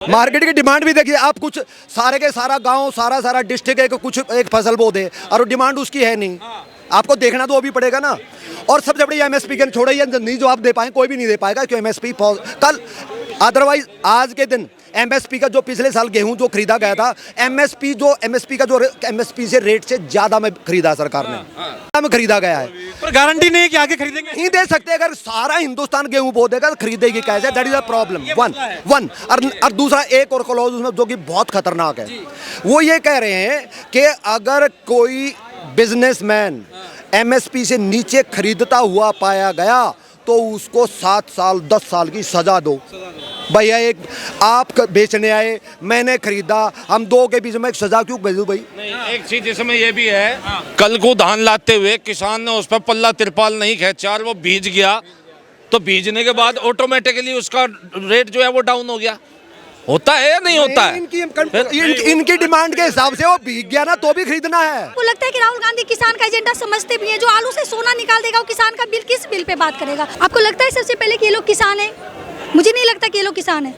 Market की demand भी देखिए आप, कुछ सारे के सारा गांव सारा डिस्ट्रिक्ट एक फसल बो दे और डिमांड उसकी है नहीं, आपको देखना तो वो भी पड़ेगा ना। और सबसे बड़ी एमएसपी के छोड़िए, नहीं जो आप दे पाए कोई भी नहीं दे पाएगा क्यों एमएसपी कल, अदरवाइज आज के दिन एमएसपी का जो पिछले साल गेहूं जो खरीदा गया था, एमएसपी से रेट से ज्यादा में खरीदा सरकार ने, में खरीदा गया है। पर गारंटी नहीं है कि आगे खरीदेंगे, नहीं दे सकते। अगर सारा हिंदुस्तान गेहूं बो देगा तो खरीदेगी कैसे? That is a problem one. और दूसरा एक और क्लॉज उसमें जो कि बहुत खतरनाक है, वो ये कह रहे हैं कि अगर कोई बिजनेसमैन एमएसपी से नीचे खरीदता हुआ पाया गया तो उसको 7 साल 10 साल की सजा दो। भैया एक आप बेचने आए, मैंने खरीदा, हम दो के बीच में एक सजा क्यों भेजूं भाई? नहीं, एक चीज इसमें ये भी है, कल को धान लाते हुए किसान ने उस पर पल्ला तिरपाल नहीं खींचा और वो भीज गया, तो भीजने के बाद ऑटोमेटिकली उसका रेट जो है वो डाउन हो गया। होता है या नहीं होता है? इनकी डिमांड के हिसाब से वो भीग गया ना तो भी खरीदना है। आपको लगता है कि राहुल गांधी किसान का एजेंडा समझते भी हैं? जो आलू से सोना निकाल देगा वो किसान का बिल किस बिल पे बात करेगा? आपको लगता है सबसे पहले कि ये लोग किसान हैं? मुझे नहीं लगता कि ये लोग किसान हैं,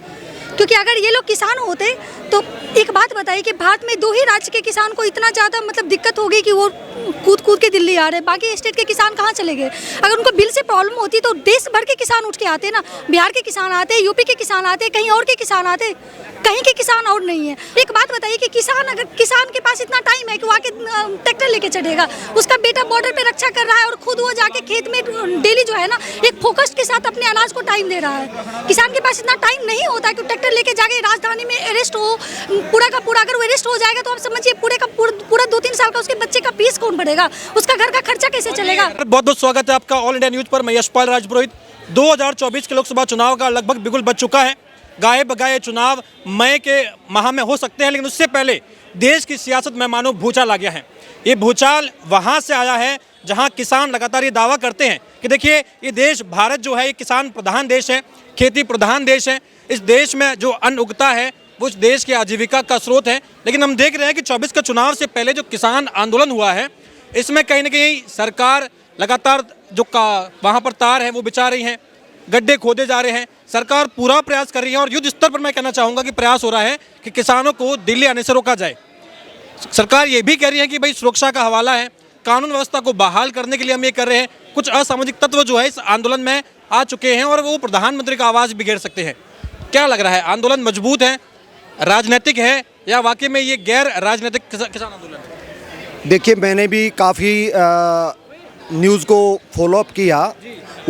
क्योंकि अगर ये लोग किसान होते तो एक बात बताइए कि भारत में 2 ही राज्य के किसान को इतना ज़्यादा मतलब दिक्कत हो गई कि वो कूद के दिल्ली आ रहे हैं, बाकी स्टेट के किसान कहाँ चले गए? अगर उनको बिल से प्रॉब्लम होती तो देश भर के किसान उठ के आते ना, बिहार के किसान आते, यूपी के किसान आते, कहीं और के किसान आते, कहीं के किसान और नहीं है। एक बात बताइए कि अगर किसान के पास इतना टाइम है कि वो आके ट्रैक्टर लेके चढ़ेगा, उसका बेटा बॉर्डर पे रक्षा कर रहा है और खुद वो जाके खेत में डेली जो है ना एक फोकस के साथ अपने अनाज को टाइम दे रहा है। किसान के पास इतना टाइम नहीं होता कि ट्रैक्टर लेके जाके राजधानी में अरेस्ट हो, पूरा का पूरा अगर वो अरेस्ट हो जाएगा तो आप समझिए पूरा 2-3 साल का उसके बच्चे का फीस कौन भरेगा, उसका घर का खर्चा कैसे चलेगा? बहुत बहुत स्वागत है आपका ऑल इंडिया न्यूज पर। मैं यशपाल राजपुरोहित। 2024 के लोकसभा चुनाव का लगभग बिगुल बज चुका है। गाये बगाए चुनाव मई के माह में हो सकते हैं, लेकिन उससे पहले देश की सियासत में मानो भूचाल आ गया है। ये भूचाल वहाँ से आया है जहाँ किसान लगातार ये दावा करते हैं कि देखिए ये देश भारत जो है ये किसान प्रधान देश है, खेती प्रधान देश है। इस देश में जो अन्न उगता है वो इस देश की आजीविका का स्रोत है। लेकिन हम देख रहे हैं कि 24 का चुनाव से पहले जो किसान आंदोलन हुआ है इसमें कहीं ना कहीं सरकार लगातार जो वहाँ पर तार है वो बिछा रही है, गड्ढे खोदे जा रहे हैं। सरकार पूरा प्रयास कर रही है और युद्ध स्तर पर मैं कहना चाहूँगा कि प्रयास हो रहा है कि किसानों को दिल्ली आने से रोका जाए। सरकार ये भी कह रही है कि भाई सुरक्षा का हवाला है, कानून व्यवस्था को बहाल करने के लिए हम ये कर रहे हैं। कुछ असामाजिक तत्व जो है इस आंदोलन में आ चुके हैं और वो प्रधानमंत्री का आवाज़ बिगेड़ सकते हैं। क्या लग रहा है, आंदोलन मजबूत है, राजनीतिक है या वाकई में ये गैर राजनीतिक किसान आंदोलन है? देखिए मैंने भी काफ़ी न्यूज़ को फॉलोअप किया,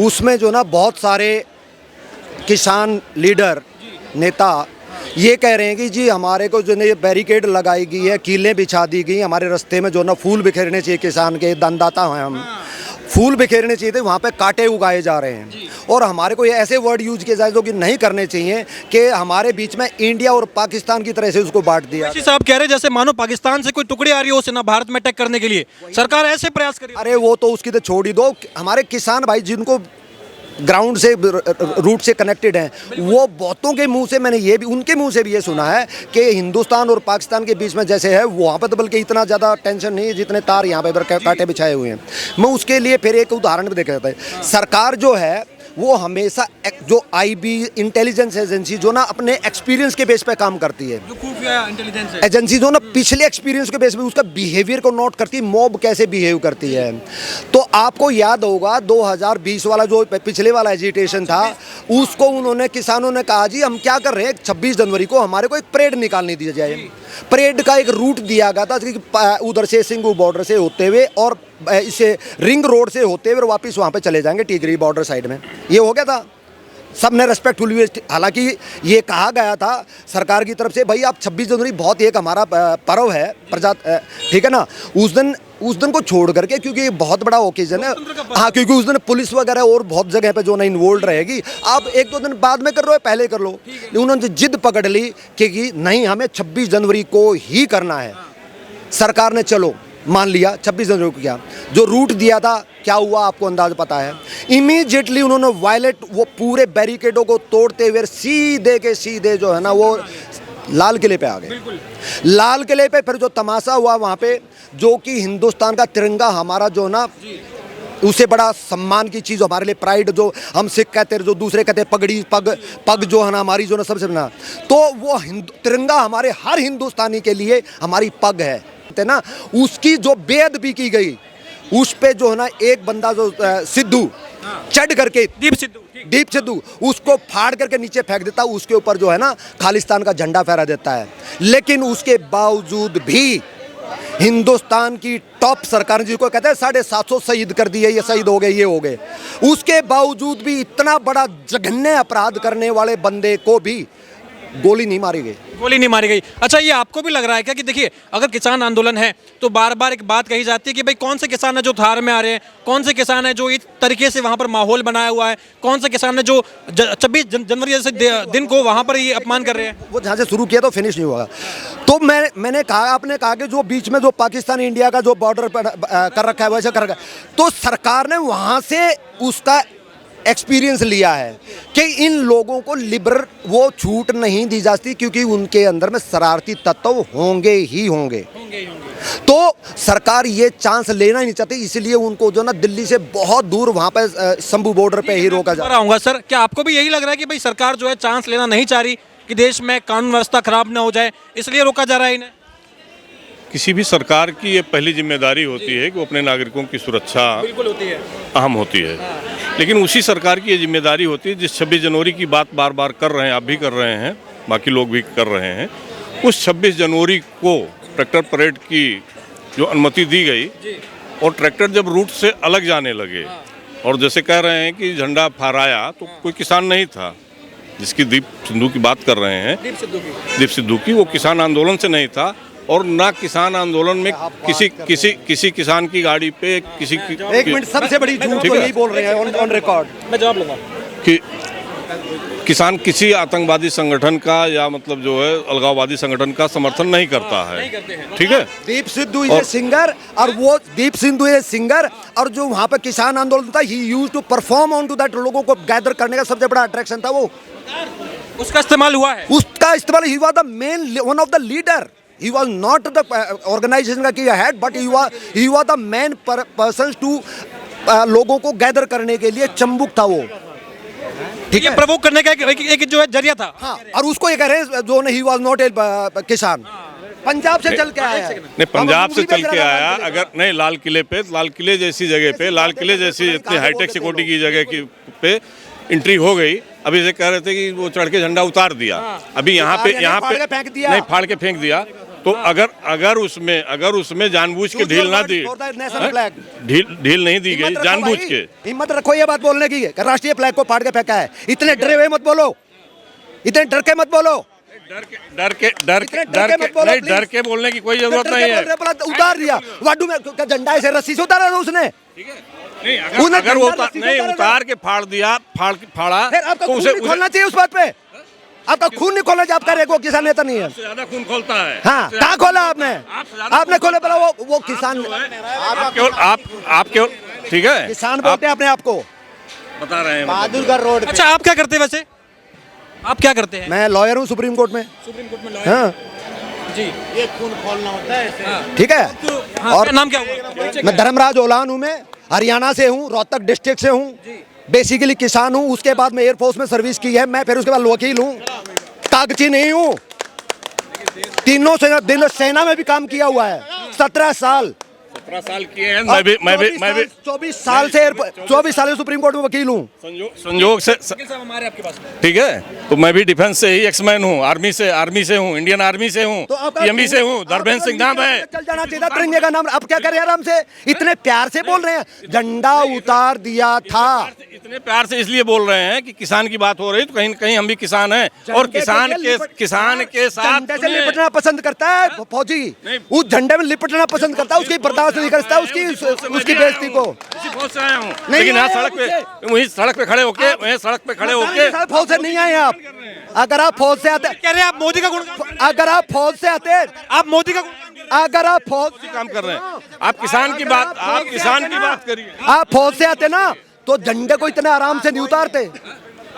उसमें जो ना बहुत सारे किसान लीडर नेता ये कह रहे हैं कि जी हमारे को जो है बैरिकेड लगाई गई है, कीलें बिछा दी गई, हमारे रास्ते में जो ना फूल बिखेरने चाहिए, किसान के दानदाता हैं हम, फूल बिखेरने चाहिए थे, वहाँ पे कांटे उगाए जा रहे हैं। और हमारे को ये ऐसे वर्ड यूज किए जाए जो कि नहीं करने चाहिए कि हमारे बीच में इंडिया और पाकिस्तान की तरह से उसको बांट दिया। साहब कह रहे जैसे मानो पाकिस्तान से कोई टुकड़ी आ रही हो सेना भारत में अटैक करने के लिए, सरकार ऐसे प्रयास कर रही है। अरे वो तो उसकी तो छोड़ ही दो, हमारे किसान भाई जिनको ग्राउंड से रूट से कनेक्टेड हैं, वो बहुतों के मुंह से मैंने ये भी उनके मुंह से भी ये सुना है कि हिंदुस्तान और पाकिस्तान के बीच में जैसे है वहाँ पर तो बल्कि इतना ज़्यादा टेंशन नहीं है जितने तार यहाँ पे कांटे बिछाए हुए हैं। मैं उसके लिए फिर एक उदाहरण भी देखा जाता है। सरकार जो है वो हमेशा जो आईबी इंटेलिजेंस एजेंसी जो ना अपने एक्सपीरियंस के बेस पे काम करती है, जो खुफिया इंटेलिजेंस एजेंसी जो ना पिछले एक्सपीरियंस के बेस पे उसका बिहेवियर को नोट करती है, मॉब कैसे बिहेव करती है। तो आपको याद होगा 2020 वाला जो पिछले वाला एजिटेशन था, उसको उन्होंने किसानों ने कहा जी हम क्या कर रहे हैं, 26 जनवरी को हमारे को एक परेड निकालने दी जाए। परेड का एक रूट दिया गया था, उधर से सिंगू बॉर्डर से होते हुए और इसे रिंग रोड से होते हुए वापस वहाँ पे चले जाएंगे टिगरी बॉर्डर साइड में। ये हो गया था, सबने रेस्पेक्टफुल हुए। हालांकि ये कहा गया था सरकार की तरफ से भाई आप 26 जनवरी बहुत एक हमारा पर्व है प्रजा, ठीक है ना, उस दिन को छोड़ करके, क्योंकि ये बहुत बड़ा ओकेजन है, हाँ, क्योंकि उस दिन पुलिस वगैरह और बहुत जगह पे जो ना इन्वॉल्व रहेगी, आप 1-2 दिन बाद में कर लो पहले कर लो। उन्होंने जिद पकड़ ली कि नहीं हमें 26 जनवरी को ही करना है। सरकार ने चलो मान लिया, 26 जनवरी को किया। जो रूट दिया था क्या हुआ आपको अंदाज पता है, इमीडिएटली उन्होंने वायलेट वो पूरे बैरिकेडों को तोड़ते हुए सीधे के सीधे जो है ना वो लाल किले पे आ गए। लाल किले पे फिर जो तमाशा हुआ वहाँ पे, जो कि हिंदुस्तान का तिरंगा हमारा जो ना उससे बड़ा सम्मान की चीज़ हमारे लिए प्राइड, जो हम सिख कहते हैं, जो दूसरे कहते हैं पगड़ी, पग जो है ना हमारी, जो ना सबसे बना, तो वो तिरंगा हमारे हर हिंदुस्तानी के लिए हमारी पग है ना। उसकी जो बेअदबी की गई, उस पे जो है ना एक बंदा जो सिद्धू चढ़ करके, दीप सिद्धू उसको फाड़ करके नीचे फेंक देता, उसके ऊपर जो है ना खालिस्तान का झंडा फहरा देता है। लेकिन उसके बावजूद भी हिंदुस्तान की टॉप सरकार, जिसको कहते हैं 750 शहीद कर दिए, ये शहीद हो गए, ये हो गए, उसके बावजूद भी इतना बड़ा जघन्य अपराध करने वाले बंदे को भी गोली नहीं मारी गई। अच्छा, ये आपको भी लग रहा है क्या कि देखिए, अगर किसान आंदोलन है तो बार बार एक बात कही जाती है कि भाई कौन से किसान है जो धार में आ रहे हैं, कौन से किसान है जो इस तरीके से वहां पर माहौल बनाया हुआ है, कौन से किसान है जो 26 जनवरी जैसे दिन को वहां पर ये अपमान कर रहे हैं। वो जहाँ से शुरू किया तो फिनिश नहीं होगा। तो मैंने कहा, आपने कहा कि जो बीच में जो पाकिस्तान इंडिया का जो बॉर्डर कर रखा है वैसे कर रखा है, तो सरकार ने वहाँ से उसका एक्सपीरियंस लिया है कि इन लोगों को लिबरल वो छूट नहीं दी जाती, क्योंकि उनके अंदर में शरारती तत्व होंगे ही होंगे। तो सरकार ये चांस लेना ही नहीं चाहती, इसलिए उनको जो ना दिल्ली से बहुत दूर वहाँ पे शंभू बॉर्डर पे ही रोका जा रहा है। सर, क्या आपको भी यही लग रहा है कि भाई सरकार जो है चांस लेना नहीं चाह रही कि देश में कानून व्यवस्था खराब ना हो जाए, इसलिए रोका जा रहा है इन्हें? किसी भी सरकार की ये पहली जिम्मेदारी होती है कि वो अपने नागरिकों की सुरक्षा बिल्कुल होती है, अहम होती है। लेकिन उसी सरकार की ये जिम्मेदारी होती है जिस 26 जनवरी की बात बार बार कर रहे हैं, आप भी कर रहे हैं, बाकी लोग भी कर रहे हैं, उस 26 जनवरी को ट्रैक्टर परेड की जो अनुमति दी गई और ट्रैक्टर जब रूट से अलग जाने लगे और जैसे कह रहे हैं कि झंडा फहराया, तो कोई किसान नहीं था जिसकी दीप सिद्धू की बात कर रहे हैं, दीप सिद्धू की, वो किसान आंदोलन से नहीं था। और ना किसान आंदोलन में किसी किसान की गाड़ी पे किसी की, एक मिनट, सबसे बड़ी झूठ तो यही बोल रहे हैं ऑन रिकॉर्ड, मैं जवाब लूंगा कि किसान किसी आतंकवादी संगठन का या मतलब जो है अलगाववादी संगठन का समर्थन नहीं करता है, ठीक है। दीप सिद्धू इज सिंगर, और वो दीप सिद्धू इज सिंगर, और जो वहाँ पे किसान आंदोलन था, he used to perform on to that, लोगों को गैदर करने का सबसे बड़ा अट्रैक्शन था वो, उसका इस्तेमाल हुआ है, उसका इस्तेमाल, he was the main one of the leader, he was not the organization का head, but he was the main person to लोगों को गैदर करने के लिए चंबुक था वो, ठीक है, प्रवोक करने का एक जो है जरिया था। हाँ, और उसको ये कह रहे हैं जो ही was not a किसान, पंजाब से चल के आया है, नहीं पंजाब से चल के आया, अगर नहीं लाल किले जैसी जगह पे, लाल किले जैसी इतनी हाईटेक सिक्योरिटी की जगह की पे एंट्री हो गई। अभी से कह रहे थे कि वो चढ़ के झंडा उतार दिया, अभी यहाँ पे नहीं फाड़ के फेंक दिया, तो अगर उसमें जानबूझ के ढील ना दी, ढील नहीं दी गई जानबूझ के, हिम्मत रखो ये बात बोलने की, राष्ट्रीय फ्लैग को फाड़ के फेंका है, इतने डरे हुए मत बोलो, इतने डर के मत बोलो, डर के बोलने की कोई जरूरत नहीं है। उतार दिया वाडू में झंडा, ऐसे रस्सी से उतारा था उसने, अगर वो उतार के फाड़ा तो उसे खोलना चाहिए उस बात पे, आपका खून नहीं खोलना चाहिए, आपका रेगो किसान नेता नहीं है, ज्यादा खून खोलता है। हाँ, कहाँ खोला आपने खोले पड़ा, वो किसान, आप केवल ठीक है, किसान बोलते हैं अपने आप को, बता रहे हैं बहादुरगढ़ रोड। अच्छा, आप क्या करते हैं वैसे, आप क्या करते हैं? मैं लॉयर हूँ सुप्रीम कोर्ट में लॉयर। हाँ जी, ये खून खोलना होता है, ठीक है। हाँ, और नाम क्या हुआ? मैं धर्मराज ओलान हूँ, मैं हरियाणा से हूँ, रोहतक डिस्ट्रिक्ट से हूँ, बेसिकली किसान हूँ, उसके बाद में एयरफोर्स में सर्विस की है मैं, फिर उसके बाद वकील हूँ, कागजी नहीं हूँ, तीनों सेना में भी काम किया हुआ है, 17 साल किए हैं। मैं भी 24 साल से सुप्रीम कोर्ट में वकील हूँ, संयोग से, ठीक है। तो मैं भी डिफेंस से ही एक्समैन हूँ, आर्मी से हूँ, इंडियन आर्मी से हूँ, पीएमबी से हूँ, धर्मेंद्र सिंह नाम है, चल जाना चाहिए तिरंगे का नाम। अब क्या करें आराम से, इतने प्यार से बोल रहे हैं, झंडा उतार दिया था, इतने प्यार से इसलिए बोल रहे हैं कि किसान की बात हो रही, तो कहीं कहीं हम भी किसान हैं, और किसान के साथ लिपटना पसंद करता है फौजी, उस झंडे में लिपटना पसंद करता है, उसकी बर्दाश्त नहीं करता उसकी बेइज्जती को। फौज से आया हूँ, लेकिन यहाँ सड़क पे खड़े होके फौज से नहीं आए आप, अगर आप फौज से आते, कह रहे हैं आप मोदी का गुण, अगर आप फौज से आते, आप मोदी का, अगर आप फौज काम कर रहे हैं, आप किसान की बात करिए, आप फौज से आते ना तो झंडे को इतने आराम से नहीं उतारते,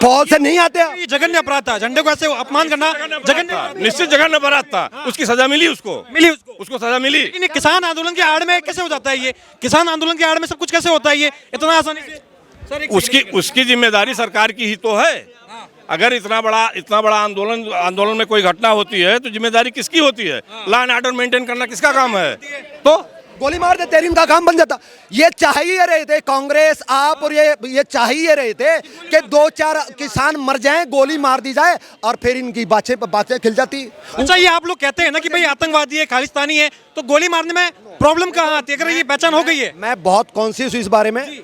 फौज से नहीं आते आप? ये जघन्य अपराध था, झंडे को ऐसे अपमान करना जघन्य अपराध। निश्चित जगह न बरात था, उसकी सजा मिली मिली उसको सजा मिली। लेकिन ये किसान आंदोलन के आड़ में कैसे हो जाता है? ये किसान आंदोलन के आड़ में सब कुछ कैसे होता है ये इतना आसानी से? सर उसकी जिम्मेदारी सरकार की ही तो है। अगर इतना बड़ा आंदोलन में कोई घटना होती है तो जिम्मेदारी किसकी होती है? लॉ एंड ऑर्डर मेंटेन करना किसका काम है? तो गोली मार दे तेरी इनका काम बन जाता। ये चाह ही रहे थे कांग्रेस आप और ये चाह ही रहे थे कि 2-4 किसान मर जाएं, गोली मार दी जाए और फिर इनकी बातें खिल जाती। अच्छा, ये आप लोग कहते हैं ना कि भाई आतंकवादी है, खालिस्तानी है, तो गोली मारने में प्रॉब्लम कहाँ आती है अगर ये पहचान हो गई है? मैं बहुत कॉन्शियस हूँ इस बारे में।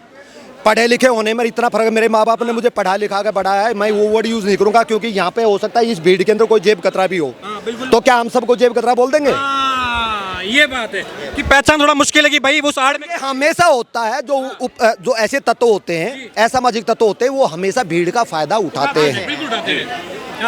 पढ़े लिखे होने में इतना फर्क, मेरे माँ बाप ने मुझे पढ़ा लिखा कर बढ़ाया है। मैं वो वर्ड यूज नहीं करूंगा क्योंकि यहाँ पे हो सकता है इस भीड़ के अंदर कोई जेब कतरा भी हो, तो क्या हम सबको जेब कतरा बोल देंगे? ये बात है कि पहचान थोड़ा मुश्किल है कि भाई उस आड़ में ये हमेशा होता है जो ऐसे तत्व होते हैं, असामाजिक तत्व होते हैं, वो हमेशा भीड़ का फायदा उठाते हैं।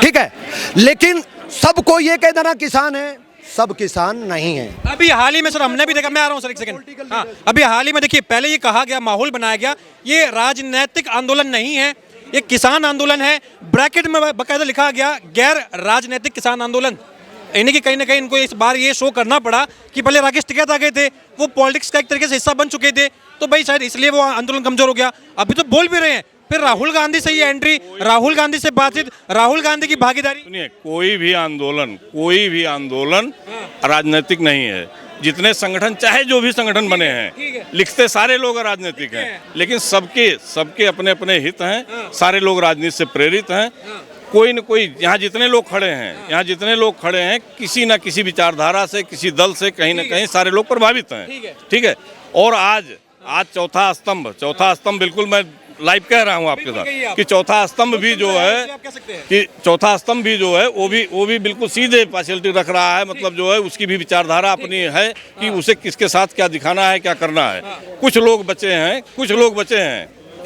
ठीक है, लेकिन सबको ये कह देना किसान है, सब किसान नहीं है। अभी हाल ही में सर हमने भी देखा, मैं आ रहा हूँ सर एक सेकंड। हाँ, अभी हाल ही में देखिए, पहले ये कहा गया, माहौल बनाया गया, ये राजनीतिक आंदोलन नहीं है, ये किसान आंदोलन है। ब्रैकेट में बाकायदा लिखा गया गैर राजनीतिक किसान आंदोलन। यानी कि कहीं ना कहीं इनको इस बार ये शो करना पड़ा कि पहले राकेश टिकैत आ गए थे, वो पॉलिटिक्स का एक तरीके से हिस्सा बन चुके थे, तो भाई शायद इसलिए वो आंदोलन कमजोर हो गया। अभी तो बोल भी रहे हैं, फिर राहुल गांधी से ये एंट्री, राहुल गांधी से बातचीत, राहुल गांधी की भागीदारी। सुनिए, कोई भी आंदोलन राजनीतिक नहीं है। जितने संगठन, चाहे जो भी संगठन बने हैं, लिखते सारे लोग राजनीतिक हैं, लेकिन सबके अपने अपने हित हैं। सारे लोग राजनीति से प्रेरित हैं। कोई न कोई यहाँ जितने लोग खड़े हैं किसी न किसी विचारधारा से, किसी दल से कहीं ना कहीं सारे लोग प्रभावित हैं। ठीक है, और आज चौथा स्तंभ बिल्कुल मैं लाइव कह रहा हूँ आपके साथ कि चौथा स्तंभ भी जो है वो भी बिल्कुल सीधे पार्शियलिटी रख रहा है। मतलब जो है उसकी भी विचारधारा अपनी है कि उसे किसके साथ क्या दिखाना है, क्या करना है। कुछ लोग बचे हैं,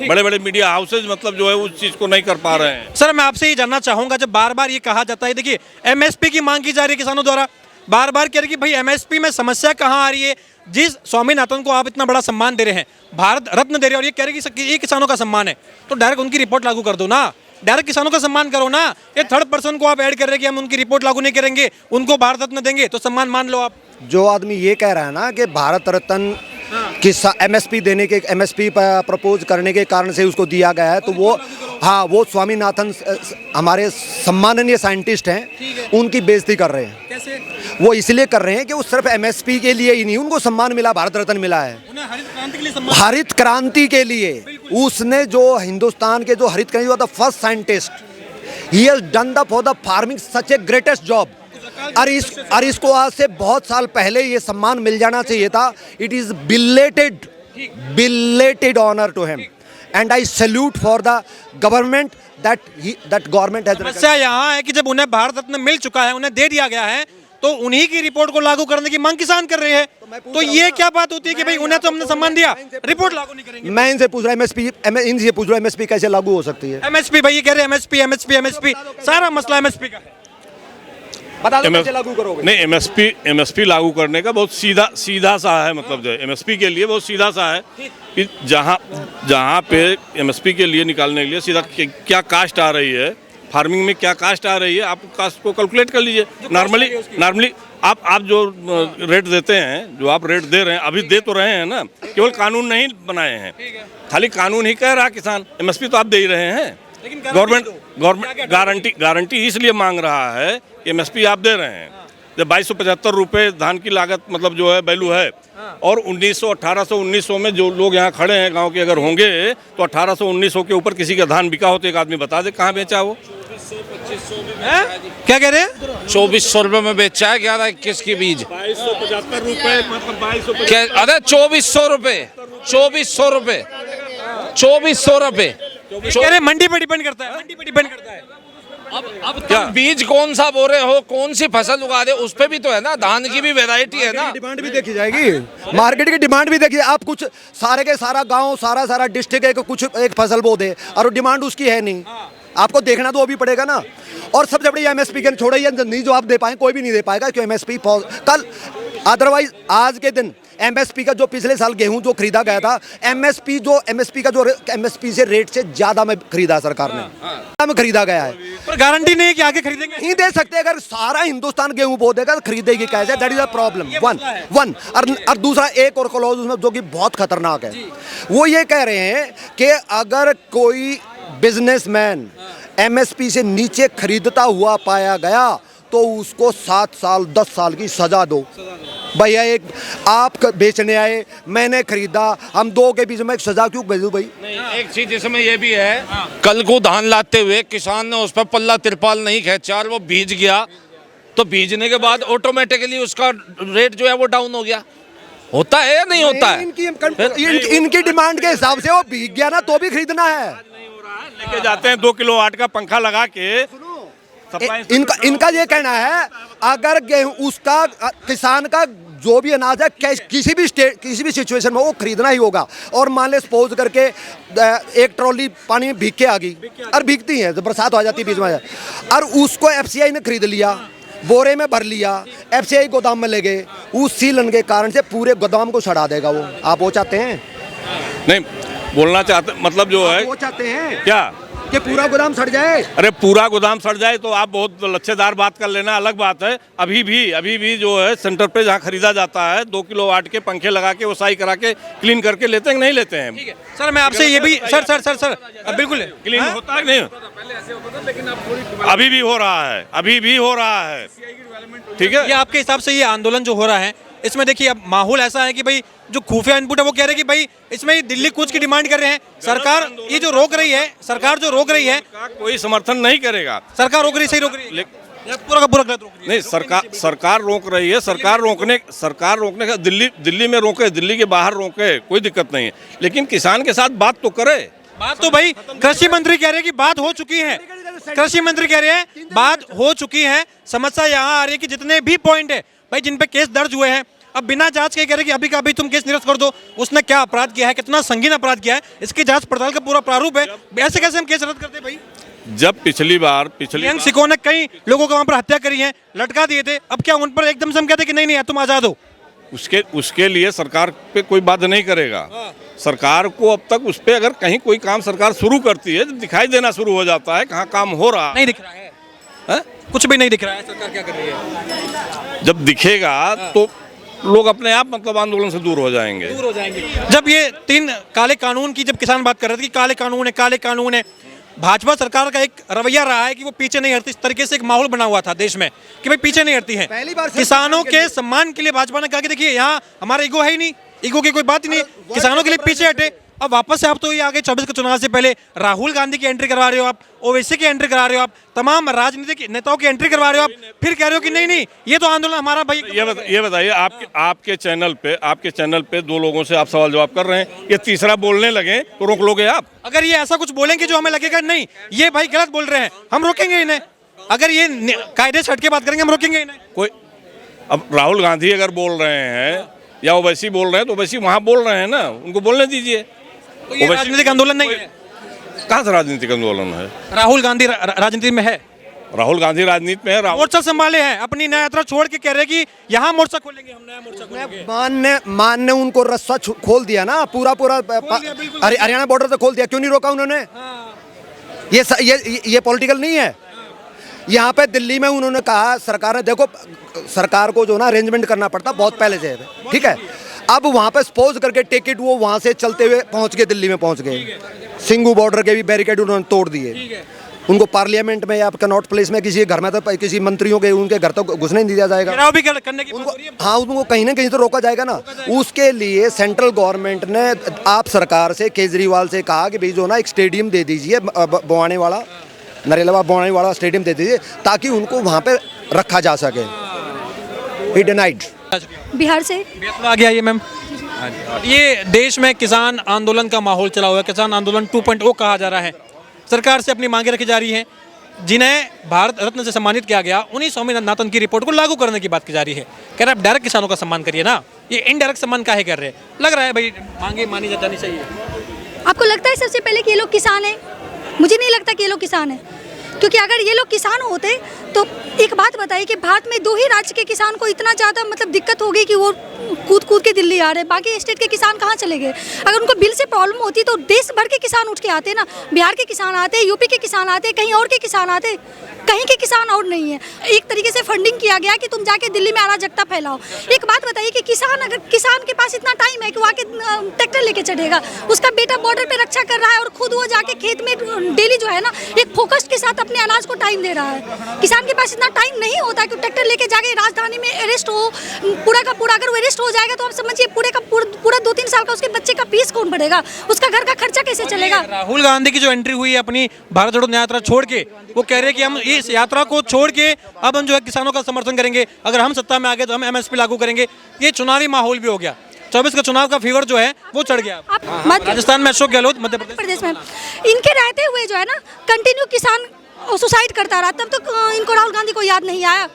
बड़े बड़े मीडिया हाउसेज मतलब जो है उस चीज को नहीं कर पा रहे हैं। सर मैं आपसे ये जानना चाहूंगा, जब बार बार ये कहा जाता है, देखिए एमएसपी की मांग की जा रही है किसानों द्वारा, बार बार कह रहे कि भाई एमएसपी में समस्या कहाँ आ रही है? जिस स्वामीनाथन को आप इतना बड़ा सम्मान दे रहे हैं, भारत रत्न दे रहे हैं, और ये कह रहे कि ये किसानों का सम्मान है, तो डायरेक्ट उनकी रिपोर्ट लागू कर दो ना, डायरेक्ट किसानों का सम्मान करो ना। ये थर्ड पर्सन को आप ऐड कर रहे हैं कि हम उनकी रिपोर्ट लागू नहीं करेंगे, उनको भारत रत्न देंगे, तो सम्मान मान लो आप। जो आदमी ये कह रहा है ना कि भारत रत्न एमएसपी देने के, एमएसपी प्रपोज करने के कारण से उसको दिया गया है, तो वो स्वामीनाथन हमारे सम्माननीय साइंटिस्ट हैं, उनकी बेइज्जती कर रहे हैं। कैसे? वो इसलिए कर रहे हैं कि वो सिर्फ एमएसपी के लिए ही नहीं, उनको सम्मान मिला, भारत रत्न मिला है हरित क्रांति के लिए। उसने जो हिंदुस्तान के जो हरित क्रांति हुआ था, first scientist, he has done the for the farming such a greatest job. और इसको आज से बहुत साल पहले ये सम्मान मिल जाना चाहिए था। It is belated honour to him and I salute for the government that government has. समस्या यहाँ है कि जब उन्हें भारत रत्न मिल चुका है, उन्हें दे दिया गया है, तो उन्हीं की रिपोर्ट को लागू करने की मांग किसान कर रहे हैं। तो ये क्या बात होती है कि भाई उन्हें तो हमने सम्मान दिया, रिपोर्ट लागू नहीं करेंगे? मैं इनसे पूछ रहा हूँ इनसे पूछ रहा हूँ एमएसपी कैसे लागू हो सकती है? एमएसपी, भाई ये कह रहे हैं एमएसपी, सारा मसला एमएसपी का है। बता दो कैसे लागू करोगे? नहीं, एमएसपी लागू करने का बहुत सीधा सा है। मतलब जो एमएसपी के लिए बहुत सीधा सा है कि जहाँ पे एमएसपी के लिए निकालने के लिए सीधा क्या कास्ट आ रही है, फार्मिंग में क्या कास्ट आ रही है, आप कास्ट को कैलकुलेट कर लीजिए। नॉर्मली आप जो रेट देते हैं, जो आप रेट दे रहे हैं, अभी दे तो रहे हैं ना, केवल कानून नहीं बनाए हैं, खाली कानून ही कह रहा किसान, एमएसपी तो आप दे ही रहे हैं। गवर्नमेंट गारंटी इसलिए मांग रहा है कि एमएसपी आप दे रहे हैं। जब 2275 रुपये धान की लागत मतलब जो है वैल्यू है, और 1800-1900 में जो लोग यहाँ खड़े हैं गांव के अगर होंगे, तो 1800-1900 के ऊपर किसी का धान बिका हो तो एक आदमी बता दे कहाँ बेचा वो। 2400-2500 क्या कह रहे हैं? 2400 रुपये में बेचा है 11-21 की बीज। 2275 रुपये मतलब 2250। अरे 2400 रुपये, 2400 रुपये, 2400 रुपये। कह रहे मंडी पे डिपेंड करता है, अब क्या बीज कौन सा बो रहे हो, कौन सी फसल उगा दे, उस पे भी तो है ना, धान की भी वैरायटी है ना, डिमांड भी देखी जाएगी, मार्केट की डिमांड भी देखिए। आप कुछ सारे के सारा गांव, सारा डिस्ट्रिक्ट एक फसल बो दे और डिमांड उसकी है नहीं, आपको देखना तो वो भी पड़ेगा ना। और सबसे बड़ी एमएसपी के छोड़िए, नहीं जो आप दे पाए, कोई भी नहीं दे पाएगा, क्यों एमएसपी कल, अदरवाइज आज के दिन एमएसपी का जो पिछले साल गेहूं जो खरीदा गया था, एमएसपी से रेट से ज्यादा में खरीदा सरकार ने, में खरीदा गया है। पर गारंटी नहीं है कि आगे खरीदेंगे। नहीं दे सकते, अगर सारा हिंदुस्तान गेहूं बो देगा तो खरीदेगी कैसे? That is the problem one. और दूसरा एक और क्लॉज उसमें जो कि बहुत खतरनाक है, वो ये कह रहे हैं कि अगर कोई बिजनेसमैन एमएसपी से नीचे खरीदता हुआ पाया गया तो उसको 7 साल 10 साल की सजा दो। भैया एक आप बेचने आए, मैंने खरीदा, हम दो के बीच में एक सजा क्यों भेजूं भाई? नहीं, एक चीज इसमें ये भी है, कल को धान लाते हुए किसान ने उस पर पल्ला तिरपाल नहीं खींचा और वो भीज गया, तो भीजने के बाद ऑटोमेटिकली उसका रेट जो है वो डाउन हो गया। होता है या नहीं होता है? इनकी डिमांड के हिसाब से वो भीग गया ना तो भी खरीदना है। लेके जाते हैं 2 किलोवाट का पंखा लगा के। इनका ये कहना है अगर गेहूं उसका किसान का जो भी अनाज है किसी भी सिचुएशन में वो खरीदना ही होगा। और मान ले सपोज करके एक ट्रॉली पानी में भीग के आ गई, और भीगती है, बरसात हो जाती है बीच में, और उसको एफसीआई ने खरीद लिया, बोरे में भर लिया, एफसीआई गोदाम में ले गए, उस सीलन के कारण से पूरे गोदाम को सड़ा देगा वो। आप वो चाहते हैं? नहीं बोलना चाहते, मतलब जो है वो चाहते हैं क्या कि पूरा गोदाम सड़ जाए? अरे पूरा गोदाम सड़ जाए तो आप बहुत लच्छेदार बात कर लेना, अलग बात है। अभी भी जो है सेंटर पे जहाँ खरीदा जाता है 2 किलोवाट के पंखे लगा के वो साई करा के क्लीन करके लेते हैं कि नहीं लेते हैं? ठीक है सर, मैं आपसे ये भी सर बिल्कुल क्लीन होता है कि नहीं? अभी भी हो रहा है, ठीक है। ये आपके हिसाब से ये आंदोलन जो हो रहा है इसमें देखिए अब माहौल ऐसा है कि भाई जो खुफिया इनपुट है वो कह रहे हैं कि भाई इसमें दिल्ली कूच की डिमांड कर रहे हैं, सरकार ये जो रोक रही है, सरकार जो रोक रही है, का कोई समर्थन नहीं करेगा। सरकार रोक रही, सही रोक रही है या पूरा का पूरा गलत रोक रही है? नहीं, सरकार रोक रही है। सरकार रोकने का दिल्ली में रोके, दिल्ली के बाहर रोके, कोई दिक्कत नहीं है, लेकिन किसान के साथ बात तो करे। बात तो भाई कृषि मंत्री कह रहे हैं कि बात हो चुकी है, कृषि मंत्री कह रहे हैं बात हो चुकी है। समस्या यहाँ आ रही है कि जितने भी पॉइंट है भाई जिन पे केस दर्ज हुए हैं, अब बिना जांच के कह रहे कि अभी का अभी तुम केस निरस्त कर दो, उसने क्या अपराध किया है, कितना संगीन अपराध किया है, इसकी जांच पड़ताल का पूरा प्रारूप है। ऐसे कैसे हम केस रद्द करते भाई? जब पिछली बार सिखों ने कई लोगों को वहां पर हत्या करी है, लटका दिए थे, अब क्या उन पर एकदम से हम कहते कि नहीं तुम आजाद हो? उसके लिए सरकार पे कोई बाध्य नहीं करेगा। सरकार को अब तक उस पे अगर कहीं कोई काम सरकार शुरू करती है, दिखाई देना शुरू हो जाता है कहाँ काम हो रहा नहीं दिख रहा है, कुछ भी नहीं दिख रहा है, सरकार क्या कर रही है? जब दिखेगा तो लोग अपने आप मतलब आंदोलन से दूर हो जाएंगे। जब ये 3 काले कानून की जब किसान बात कर रहे थे कि काले कानून है, भाजपा सरकार का एक रवैया रहा है कि वो पीछे नहीं हटती। इस तरीके से एक माहौल बना हुआ था देश में कि भाई पीछे नहीं हटती है। किसानों के सम्मान के लिए भाजपा ने कहा कि देखिए यहाँ हमारा ईगो है ही नहीं, ईगो की कोई बात ही नहीं, किसानों के लिए पीछे हटे। अब वापस से आप तो ये आगे 24 के चुनाव से पहले राहुल गांधी की एंट्री करवा रहे हो, आप ओवैसी की एंट्री करा रहे हो, आप तमाम राजनीतिक नेताओं की एंट्री करवा रहे हो, आप फिर कह रहे हो कि नहीं ये तो आंदोलन हमारा भाई। ये बताइए, आपके चैनल पे 2 लोगों से आप सवाल जवाब कर रहे हैं, ये तीसरा बोलने लगे तो रोक लोगे आप? अगर ये ऐसा कुछ बोलेंगे जो हमें लगेगा नहीं ये भाई गलत बोल रहे हैं, हम रोकेंगे इन्हें। अगर ये कायदे से हट के बात करेंगे हम रोकेंगे इन्हें। कोई अब राहुल गांधी अगर बोल रहे हैं या ओवैसी बोल रहे हैं तो ओवैसी वहाँ बोल रहे हैं ना, उनको बोलने दीजिए। तो ये राजनीतिक आंदोलन नहीं है? कहाँ से राजनीतिक आंदोलन है? राहुल गांधी राजनीति में है, राहुल गांधी राजनीति में है। मोर्चा संभाले हैं, अपनी नया यात्रा छोड़ के कह रहे कि यहाँ मोर्चा खोलेंगे, हम नया मोर्चा खोलेंगे। मान ने उनको रास्ता खोल दिया ना, पूरा हरियाणा बॉर्डर से खोल दिया, क्यों नहीं रोका उन्होंने? ये पॉलिटिकल नहीं है। यहाँ पे दिल्ली में उन्होंने कहा, सरकार ने देखो, सरकार को जो ना अरेंजमेंट करना पड़ता बहुत पहले से, ठीक है। अब वहाँ पे सपोज करके टिकट वो वहाँ से चलते हुए पहुँच गए, दिल्ली में पहुँच गए, सिंगू बॉर्डर के भी बैरिकेड उन्होंने तोड़ दिए। उनको पार्लियामेंट में या कनॉट प्लेस में किसी घर में तो किसी मंत्रियों के उनके घर तो घुसने नहीं दिया जाएगा, भी करने की उनको, हाँ उनको कहीं ना कहीं तो रोका जाएगा ना। उसके लिए सेंट्रल गवर्नमेंट ने आप सरकार से, केजरीवाल से कहा कि भाई जो ना एक स्टेडियम दे दीजिए, बवाने वाला, नरेला बवाने वाला स्टेडियम दे दीजिए ताकि उनको वहाँ पे रखा जा सके। ही डिनाइड। बिहार से आ गया ये मैम। ये देश में किसान आंदोलन का माहौल चला हुआ है, किसान आंदोलन 2.0 कहा जा रहा है। सरकार से अपनी मांगे रखी जा रही हैं, जिन्हें भारत रत्न से सम्मानित किया गया 19 स्वामीनाथन की रिपोर्ट को लागू करने की बात की जा रही है। कह रहे आप डायरेक्ट किसानों का सम्मान करिए ना, ये इनडायरेक्ट सम्मान काहे कर रहे हैं? लग रहा है भाई मांगे मानी जानी चाहिए। आपको लगता है सबसे पहले कि ये लोग किसान हैं? मुझे नहीं लगता कि ये लोग किसान हैं, क्योंकि अगर ये लोग किसान होते तो एक बात बताइए कि भारत में 2 ही राज्य के किसान को इतना ज़्यादा मतलब दिक्कत होगी कि वो कूद कूद के दिल्ली आ रहे हैं, बाकी स्टेट के किसान कहाँ चले गए। अगर उनको बिल से प्रॉब्लम होती तो देश भर के किसान उठ के आते ना, बिहार के किसान आते, यूपी के किसान आते, कहीं और के किसान आते, कहीं के किसान और नहीं है। एक तरीके से फंडिंग किया गया कि तुम जाके दिल्ली में अराजकता फैलाओ। एक बात बताइए कि किसान, अगर किसान के पास इतना टाइम है कि वो आके ट्रैक्टर लेके चढ़ेगा, उसका बेटा बॉर्डर पे रक्षा कर रहा है और खुद वो जाके खेत में डेली जो है ना एक फोकस के साथ अपने अनाज को टाइम दे रहा है। किसान के पास इतना टाइम नहीं होता कि ट्रैक्टर लेके जाके राजधानी में अरेस्ट हो, पूरा का पूरा अगर वो अरेस्ट हो जाएगा तो आप समझिए पूरा 2-3 साल का उसके बच्चे का फीस कौन भरेगा, उसका घर का खर्चा कैसे चलेगा। राहुल गांधी की जो एंट्री हुई है अपनी भारत जोड़ो यात्रा छोड़ के, वो कह रहे हैं कि हम इस यात्रा को छोड़ के अब हम जो है किसानों का समर्थन करेंगे, अगर हम सत्ता में आ गए तो हम एमएसपी लागू करेंगे। ये चुनावी माहौल भी हो गया, 24 का चुनाव का फीवर जो है वो चढ़ गया। राजस्थान में अशोक गहलोत, मध्य प्रदेश में इनके रहते हुए जो है ना कंटिन्यू किसान सुसाइड करता रहा, तब तक इनको राहुल गांधी को याद नहीं आया।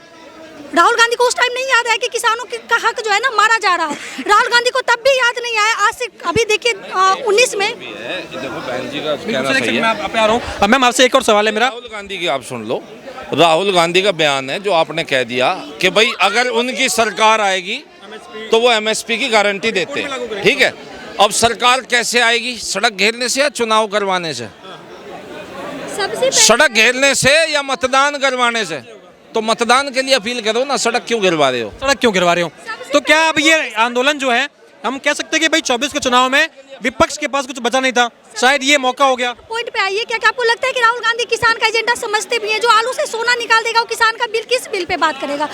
राहुल गांधी को उस टाइम नहीं याद है कि किसानों का हक जो है ना मारा जा रहा है। राहुल गांधी को तब भी याद नहीं आया। आज से अभी देखिए 19 में देखो बहन जी का कहना सही है। मैं आ रहा हूँ। मैम आपसे एक और सवाल है मेरा। राहुल गांधी की आप सुन लो, राहुल गांधी का बयान है जो आपने कह दिया कि भाई अगर उनकी सरकार आएगी तो वो एमएसपी की गारंटी देते हैं, ठीक है। अब सरकार कैसे आएगी, सड़क घेरने से या चुनाव करवाने से? सड़क घेरने से या मतदान करवाने से? तो मतदान के लिए अपील करो ना, सड़क क्यों गिरवा रहे हो? सड़क क्यों गिरवा रहे हो? तो क्या अब ये आंदोलन जो है हम कह सकते हैं कि भाई 24 के चुनाव में विपक्ष के पास कुछ बचा नहीं था, शायद ये मौका हो गया। पॉइंट पे आइए, क्या आपको लगता है कि राहुल गांधी किसान का एजेंडा समझते भी हैं? जो आलू से सोना निकाल देगा वो किसान का बिल किस बिल पे बात करेगा?